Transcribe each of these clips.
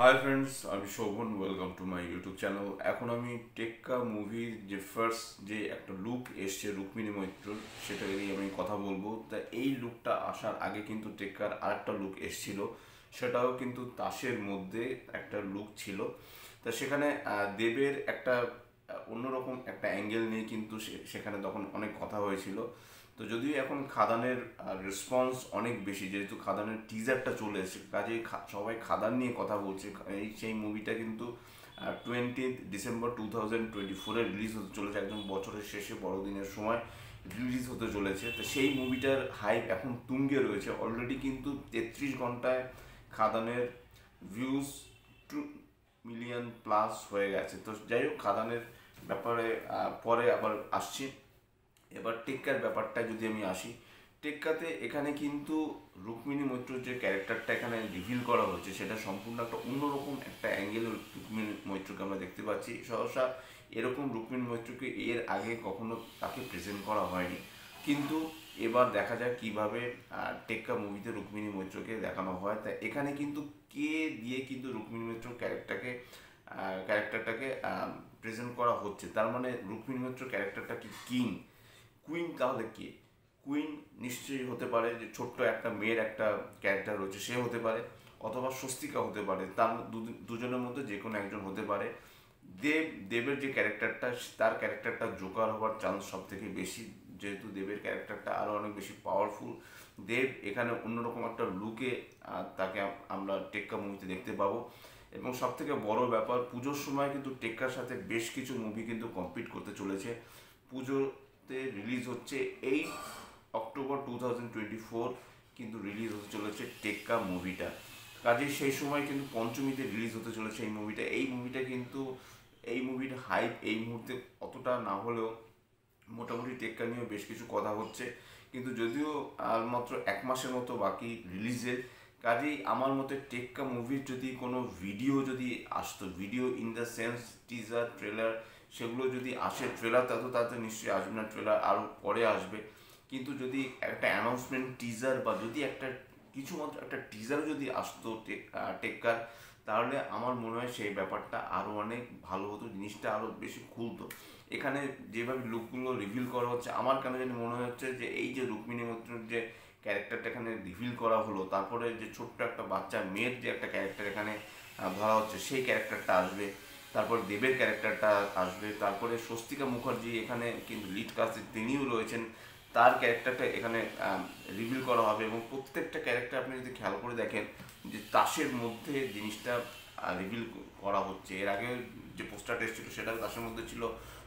High friends, আমি Shobhan. Welcome to my YouTube channel. এখন আমি টেক্কা মুভির যে ফার্স্ট যে একটা লুক এসছে রুক্মিণী মৈত্রর, সেটা নিয়ে আমি কথা বলবো। তা এই লুকটা আসার আগে কিন্তু টেক্কার আরেকটা লুক এসছিল, সেটাও কিন্তু তাসের মধ্যে একটা লুক ছিল। তা সেখানে দেবের একটা অন্যরকম একটা অ্যাঙ্গেল নিয়ে কিন্তু সেখানে তখন অনেক কথা হয়েছিল। তো যদিও এখন খাদানের রেসপন্স অনেক বেশি, যেহেতু খাদানের টিজারটা চলে এসেছে, কাজেই সবাই খাদান নিয়ে কথা বলছে। সেই মুভিটা কিন্তু 20 ডিসেম্বর 2024-এ রিলিজ হতে চলেছে, একদম বছরের শেষে বড়দিনের সময় রিলিজ হতে চলেছে। তো সেই মুভিটার হাইপ এখন তুঙ্গে রয়েছে। অলরেডি কিন্তু 33 ঘন্টায় খাদানের ভিউজ 2 মিলিয়ন প্লাস হয়ে গেছে। তো যাই হোক, খাদানের ব্যাপারে পরে আবার আসছি। এবার টেক্কার ব্যাপারটা যদি আমি আসি, টেক্কাতে এখানে কিন্তু রুক্মিণী মৈত্র যে ক্যারেক্টারটা এখানে রিভিল করা হচ্ছে, সেটা সম্পূর্ণ একটা অন্যরকম একটা অ্যাঙ্গেল রুক্মিণী মৈত্রকে আমরা দেখতে পাচ্ছি। সহসা এরকম রুক্মিণী মৈত্রকে এর আগে কখনো তাকে প্রেজেন্ট করা হয়নি, কিন্তু এবার দেখা যায় কিভাবে টেক্কা মুভিতে রুক্মিণী মৈত্রকে দেখানো হয়। তা এখানে কিন্তু কে দিয়ে কিন্তু রুক্মিণী মৈত্র ক্যারেক্টারটাকে প্রেজেন্ট করা হচ্ছে। তার মানে রুক্মিণী মৈত্র ক্যারেক্টারটা কি কিং? কুইন তাহলে কে? কুইন নিশ্চয়ই হতে পারে যে ছোট্ট একটা মেয়ের একটা ক্যারেক্টার রয়েছে, সে হতে পারে, অথবা স্বস্তিকা হতে পারে। তার দুজনের মধ্যে যে কোনো একজন হতে পারে। দেবের যে ক্যারেক্টারটা, তার ক্যারেক্টারটা জোকার হওয়ার চান্স সব থেকে বেশি, যেহেতু দেবের ক্যারেক্টারটা আরও অনেক বেশি পাওয়ারফুল। দেব এখানে অন্যরকম একটা লুকে তাকে আমরা টেক্কা মুভিতে দেখতে পাবো। এবং সব থেকে বড় ব্যাপার, পুজোর সময় কিন্তু টেক্কার সাথে বেশ কিছু মুভি কিন্তু কম্পিট করতে চলেছে। পুজোতে রিলিজ হচ্ছে 8 অক্টোবর 2024, কিন্তু রিলিজ হতে চলেছে টেক্কা মুভিটা। কাজেই সেই সময় কিন্তু পঞ্চমীতে রিলিজ হতে চলেছে এই মুভিটা কিন্তু এই মুভির হাইপ এই মুহূর্তে অতটা না হলেও মোটামুটি টেক্কা নিয়েও বেশ কিছু কথা হচ্ছে। কিন্তু যদিও আর মাত্র 1 মাসের মতো বাকি রিলিজের, কাজেই আমার মতে টেক্কা মুভির যদি কোনো ভিডিও যদি আসতো, video in the sense teaser trailer, সেগুলো যদি আসে, ট্রেলার তত তাতে নিশ্চয়ই আসবে না, ট্রেলার আরও পরে আসবে। কিন্তু যদি একটা অ্যানাউন্সমেন্ট টিজার বা যদি একটা কিছু মাত্র একটা টিজার যদি আসতো টেক্কার, তাহলে আমার মনে হয় সেই ব্যাপারটা আরও অনেক ভালো হতো, জিনিসটা আরও বেশি খুলতো। এখানে যেভাবে লুকগুলো রিভিল করা হচ্ছে, আমার কেন জানি মনে হচ্ছে যে এই যে রুক্মিণী মৈত্রর যে ক্যারেক্টারটা এখানে রিভিল করা হলো, তারপরে যে ছোট্ট একটা বাচ্চা মেয়ের যে একটা ক্যারেক্টার এখানে ধরা হচ্ছে, সেই ক্যারেক্টারটা আসবে। তারপর দেবের ক্যারেক্টারটা আসবে। তারপরে স্বস্তিকা মুখার্জি এখানে কিন্তু লিড কাস্টে তিনিও রয়েছেন, তার ক্যারেক্টারটা এখানে রিভিল করা হবে। এবং প্রত্যেকটা ক্যারেক্টার আপনি যদি খেয়াল করে দেখেন যে তাসের মধ্যে জিনিসটা রিভিল করা হচ্ছে। এর আগে যে পোস্টারটা এসেছিল সেটাও তাসের মধ্যে ছিল।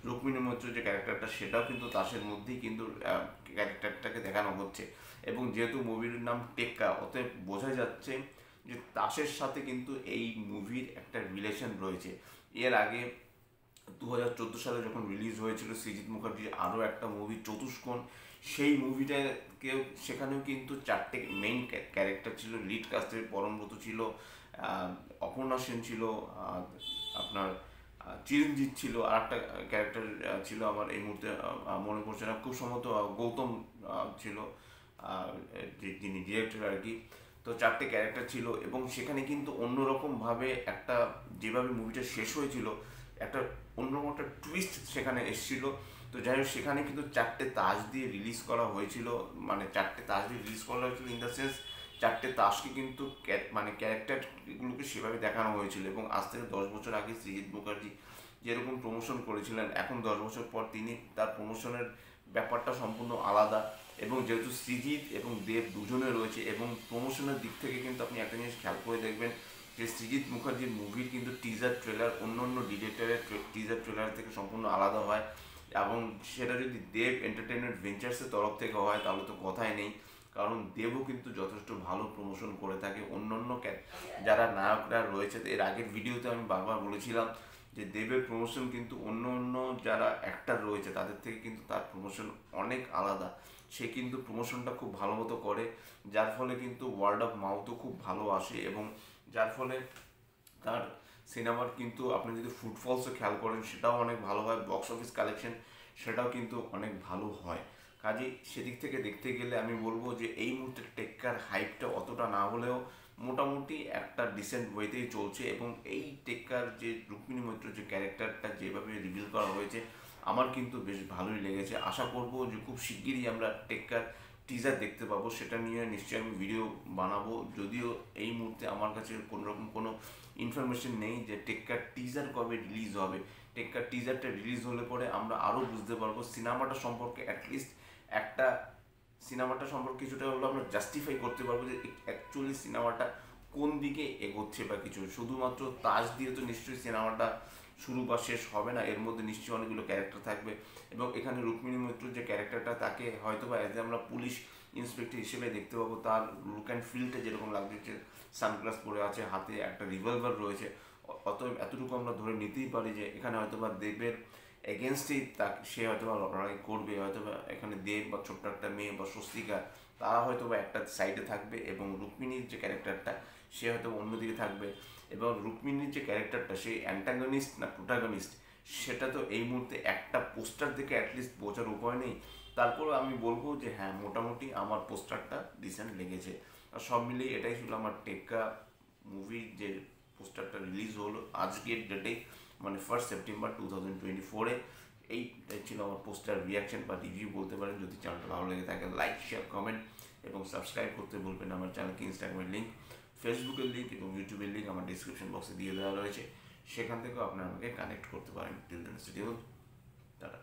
রুক্মিণী মৈত্র যে ক্যারেক্টারটা, সেটাও কিন্তু তাসের মধ্যেই কিন্তু ক্যারেক্টারটাকে দেখানো হচ্ছে। এবং যেহেতু মুভির নাম টেক্কা, অতএব বোঝা যাচ্ছে যে তাসের সাথে কিন্তু এই মুভির একটা রিলেশন রয়েছে। এর আগে 2014 সালে যখন রিলিজ হয়েছিল সৃজিত মুখার্জির আরও একটা মুভি চতুষ্কোণ, সেই মুভিটাকেও সেখানেও কিন্তু 4টে মেইন ক্যারেক্টার ছিল। লিড কাস্টে পরমব্রত ছিল, অপর্ণা সেন ছিল, আপনার চিরঞ্জিত ছিল, আর একটা ক্যারেক্টার ছিল আমার এই মুহূর্তে মনে পড়ছে না, খুব সম্ভবত গৌতম ছিল, যিনি ডিরেক্টর আর কি। তো 4টে ক্যারেক্টার ছিল, এবং সেখানে কিন্তু অন্যরকমভাবে একটা, যেভাবে মুভিটা শেষ হয়েছিল, একটা অন্যরকম একটা টুইস্ট সেখানে এসেছিল। তো যাই হোক, সেখানে কিন্তু 4টে তাস দিয়ে রিলিজ করা হয়েছিল, মানে 4টে তাস দিয়ে রিলিজ করা হয়েছিল ইন দ্য সেন্স 4টে তাসকে কিন্তু মানে ক্যারেক্টারগুলোকে সেভাবে দেখানো হয়েছিল। এবং আজ থেকে 10 বছর আগে সৃজিত মুখার্জি যেরকম প্রমোশন করেছিলেন, এখন 10 বছর পর তিনি তার প্রমোশনের ব্যাপারটা সম্পূর্ণ আলাদা। এবং যেহেতু সৃজিত এবং দেব দুজনে রয়েছে, এবং প্রমোশনের দিক থেকে কিন্তু আপনি একটা জিনিস খেয়াল করে দেখবেন যে সৃজিত মুখার্জির মুভির কিন্তু টিজার ট্রেলার অন্য অন্য ডিরেক্টরের টিজার ট্রেলার থেকে সম্পূর্ণ আলাদা হয়। এবং সেটা যদি দেব এন্টারটেনমেন্ট ভেঞ্চার্সের তরফ থেকে হয় তাহলে তো কথাই নেই, কারণ দেবও কিন্তু যথেষ্ট ভালো প্রমোশন করে থাকে। অন্য অন্য যারা নায়করা রয়েছে, এর আগের ভিডিওতে আমি বারবার বলেছিলাম যে দেবের প্রমোশন কিন্তু অন্য অন্য যারা অ্যাক্টার রয়েছে তাদের থেকে কিন্তু তার প্রমোশন অনেক আলাদা। সে কিন্তু প্রমোশনটা খুব ভালো মতো করে, যার ফলে কিন্তু ওয়ার্ড অফ মাউথও খুব ভালো আসে, এবং যার ফলে তার সিনেমার কিন্তু আপনি যদি ফুটফলসও খেয়াল করেন সেটাও অনেক ভালো হয়, বক্স অফিস কালেকশন সেটাও কিন্তু অনেক ভালো হয়। কাজেই সেদিক থেকে দেখতে গেলে আমি বলবো যে এই মুহূর্তে টেক্কার হাইপটা অতটা না হলেও মোটামুটি একটা ডিসেন্ট ওয়েতেই চলছে। এবং এই টেক্কার যে রুক্মিণী মৈত্র যে ক্যারেক্টারটা যেভাবে রিভিল করা হয়েছে আমার কিন্তু বেশ ভালোই লেগেছে। আশা করব যে খুব শিগগিরই আমরা টেক্কার টিজার দেখতে পাবো, সেটা নিয়ে নিশ্চয়ই আমি ভিডিও বানাবো। যদিও এই মুহূর্তে আমার কাছে কোনোরকম কোনো ইনফরমেশন নেই যে টেক্কার টিজার কবে রিলিজ হবে। টেক্কার টিজারটা রিলিজ হলে পরে আমরা আরও বুঝতে পারবো সিনেমাটা সম্পর্কে, অ্যাটলিস্ট একটা সিনেমাটা সম্পর্কে কিছুটা হলেও আমরা জাস্টিফাই করতে পারবো যে অ্যাকচুয়ালি সিনেমাটা কোন দিকে এগোচ্ছে বা কিছু। শুধুমাত্র তাজ দিয়ে তো নিশ্চয়ই সিনেমাটা শুরু বা শেষ হবে না, এর মধ্যে নিশ্চয়ই অনেকগুলো ক্যারেক্টার থাকবে। এবং এখানে রুক্মিণী মৈত্র যে ক্যারেক্টারটা তাকে হয়তো বা অ্যাজ এ আমরা পুলিশ ইন্সপেক্টর হিসেবে দেখতে পাবো। তার লুক অ্যান্ড ফিলটা যেরকম লাগছে, সানগ্লাস পরে আছে, হাতে একটা রিভলভার রয়েছে, অতএব এতটুকু আমরা ধরে নিতেই পারি যে এখানে হয়তো বা দেবের এগেনস্টেই তাকে সে হয়তো বা লড়াই করবে। হয়তো বা এখানে দেব বা ছোট্ট একটা মেয়ে বা স্বস্তিকা তারা হয়তো বা একটা সাইডে থাকবে, এবং রুক্মিণীর যে ক্যারেক্টারটা সে হয়তো অন্যদিকে থাকবে। এবং রুক্মিণীর যে ক্যারেক্টারটা সে অ্যান্টাগনিস্ট না প্রোটাগনিস্ট সেটা তো এই মুহূর্তে একটা পোস্টার দেখে অ্যাটলিস্ট বোঝার উপায় নেই। তারপরেও আমি বলবো যে হ্যাঁ, মোটামুটি আমার পোস্টারটা ডিসেন্ট লেগেছে। আর সব মিলিয়ে এটাই ছিল আমার টেক্কা মুভির যে পোস্টারটা রিলিজ হলো আজকের ডেটে, মানে 1 সেপ্টেম্বর 2024-এ। এইটাই ছিল আমার পোস্টার রিয়াকশন বা রিভিউ বলতে পারেন। যদি চ্যানেলটা ভালো লেগে থাকে লাইক, শেয়ার, কমেন্ট এবং সাবস্ক্রাইব করতে ভুলবেন না। আমার চ্যানেলকে ইনস্টাগ্রামের লিঙ্ক, ফেসবুকের লিঙ্ক এবং ইউটিউবের লিঙ্ক আমার ডিসক্রিপশন বক্সে দিয়ে দেওয়া রয়েছে, সেখান থেকেও আপনারা আমাকে কানেক্ট করতে পারেন। Till then stay tuned, tata.